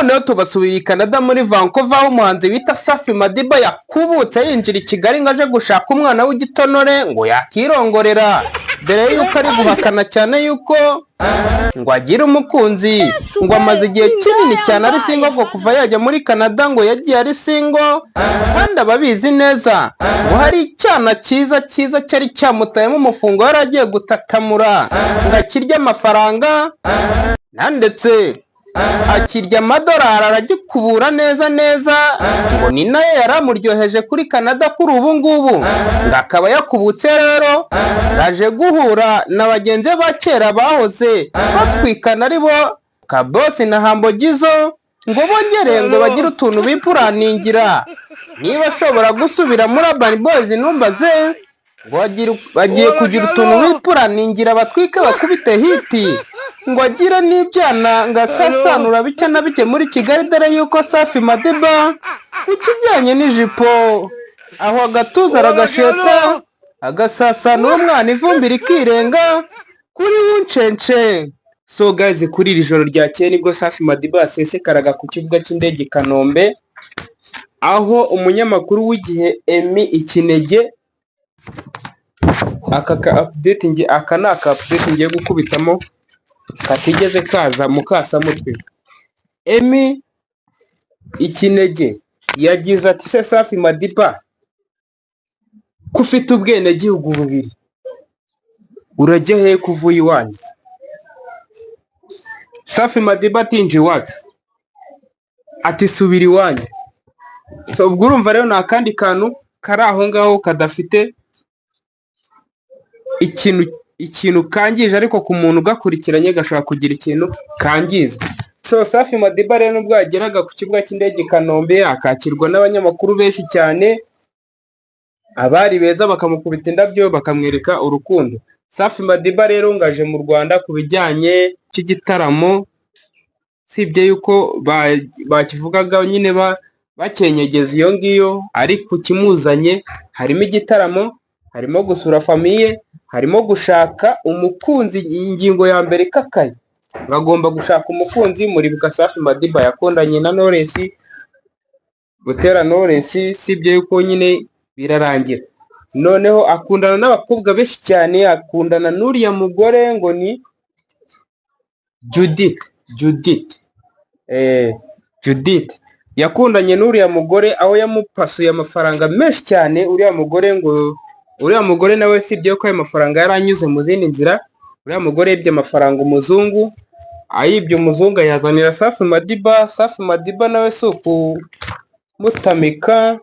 noneho tubasubiye i Canada muri Vancouver aho umuhanzi wita Safi Madiba yakubutse yinjira i Kigali ngo aje gushaka umwana w'igitonore ngo yakirongorera, dore yuko ari guhakana cyane yuko ngo agira umukunzi, ngo amaze igihe kinini cyane ari single, ngo kuva yajya muri Canada ngo yagiye ari single, kandi ababizi neza ngo hari icyana cyiza cyari cyamutayemo umufungo yari agiye gutatamura ngo akirya amafaranga, ndetse akirya amadolari aragikubura neza ngo ni nayo yaramuryoheje kuri Canada kuri ubu ngubu, ngo akaba yakubutse rero yaje guhura na bagenzi ba kera bahoze batwikana ari bo Kabosi na Hambogizo, ngo bongere ngo bagire utuntu bipuraningira niba ashobora gusubira muri Urban Boys numbaze ngo bagiye kugira utuntu bipuraningira batwike bakubite hiti, ngo agire n'ibyana ngo asasanura bike na bike muri Kigali, dore yuko Safi Madiba ukijyanye n'ijipo aho agatuza aragasheta agasasanura umwana ivumbi rikirenga kuri Wuncence. So guys, kuri iri joro ryakeye nibwo Safi Madiba asesekaraga ku kibuga cy'indege Kanombe, aho umunyamakuru w'igihe Emmy Ikinege aka update ngiye gukubitamo katigeze kaza mukasamutwe. Emmy Ikinege yagize ati se Safi Madiba kufite ubwene gihugu bubiri urajya he kuvuye iwanyu? Safi Madiba tinje iwacu ati subira iwanyu. So ubwo urumva rero nta kandi kantu kari aho ngaho kadafite ikintu kangije, ariko ku muntu ugakurikiranye gashobora kugira ikintu kangiza. So Safi Madiba rero nubwo yageraga ku kibuga cy'indege Kanombe akakirwa n'abanyamakuru benshi cyane, abari beza bakamukubita indabyo bakamwereka urukundo. Safi Madiba rero ngaje mu Rwanda ku bijyanye cy'igitaramo, sibye yuko bakivugaga nyine bakenyegeza iyo ngiyo, ariko kimuzanye harimo igitaramo, harimo gusura famiye, harimo gushaka umukunzi. Ingingo ya mbere ikakaye, bagomba gushaka umukunzi. Muribuka Safi Madiba yakundanye na Knowless, Butera Knowless, sibye yuko nyine birarangira. Noneho akundana n'abakobwa benshi cyane, akundana n'uriya mugore ngo ni Judith yakundanye n'uriya mugore aho yamupasuye amafaranga menshi cyane. Uriya mugore nawe sibye ko ayo mafaranga yaranyuze mu zindi nzira. Uriya mugore yibye amafaranga umuzungu, ayibye umuzungu ayazanira Safi Madiba. Safi Madiba nawe si ukumutamika,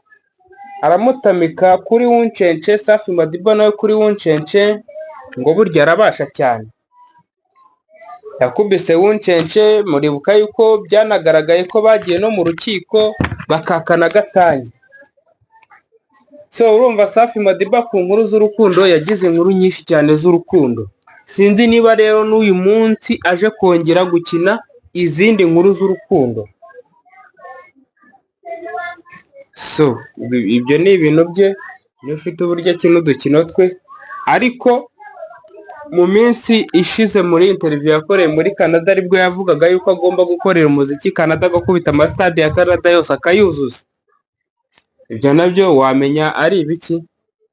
aramutamika kuri Wuncence. Safi Madiba nawe kuri Wuncence ngo burya arabasha cyane, yakubise Wuncence. Muribuka yuko byanagaragaye ko bagiye no mu rukiko bakakana gatanya. So urumva Safi Madiba ku nkuru z'urukundo yagize inkuru nyinshi cyane z'urukundo. Sinzi niba rero n'uyu munsi aje kongera gukina izindi nkuru z'urukundo. So ibyo ni ibintu bye, niyo ufite uburyo akina udukino twe. Ariko mu minsi ishize muri interview yakoreye muri Canada aribwo yavugaga yuko agomba gukorera umuziki Canada, agakubita amastade ya Canada yose akayuzuza. Ibyo nabyo wamenya ari ibiki?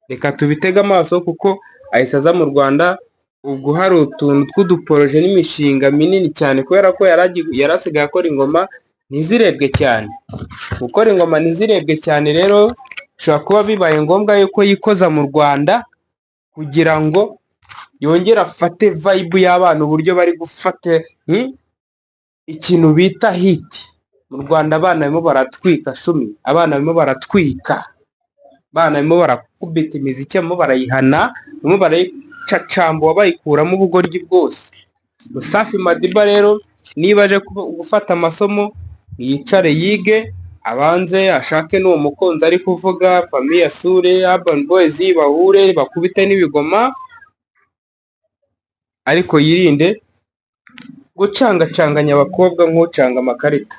Reka tubitega amaso kuko ahise aza mu Rwanda. Ubwo hari utuntu tw'uduporoje n'imishinga minini cyane, kubera ko yarasigaye akora ingoma ntizirebwe cyane. Gukora ingoma ntizirebwe cyane rero bishobora kuba bibaye ngombwa yuko yikoza mu Rwanda kugira ngo yongera afate vibe y'abana, uburyo bari gufata ikintu bita hit. Mu Rwanda abana barimo baratwika shumi, abana barimo baratwika, abana barimo barakubita imiziki, barimo barayihana, barimo barayicacamba bayikuramo ubugoryi bwose. Safi Madiba rero niba aje gufata amasomo yicare yige, abanze ashake n'uwo mukunzi ari kuvuga, famiye asure, Urban Boys bahure bakubite n'ibigoma, ariko yirinde gucangacanganya abakobwa nk'ucanga amakarita.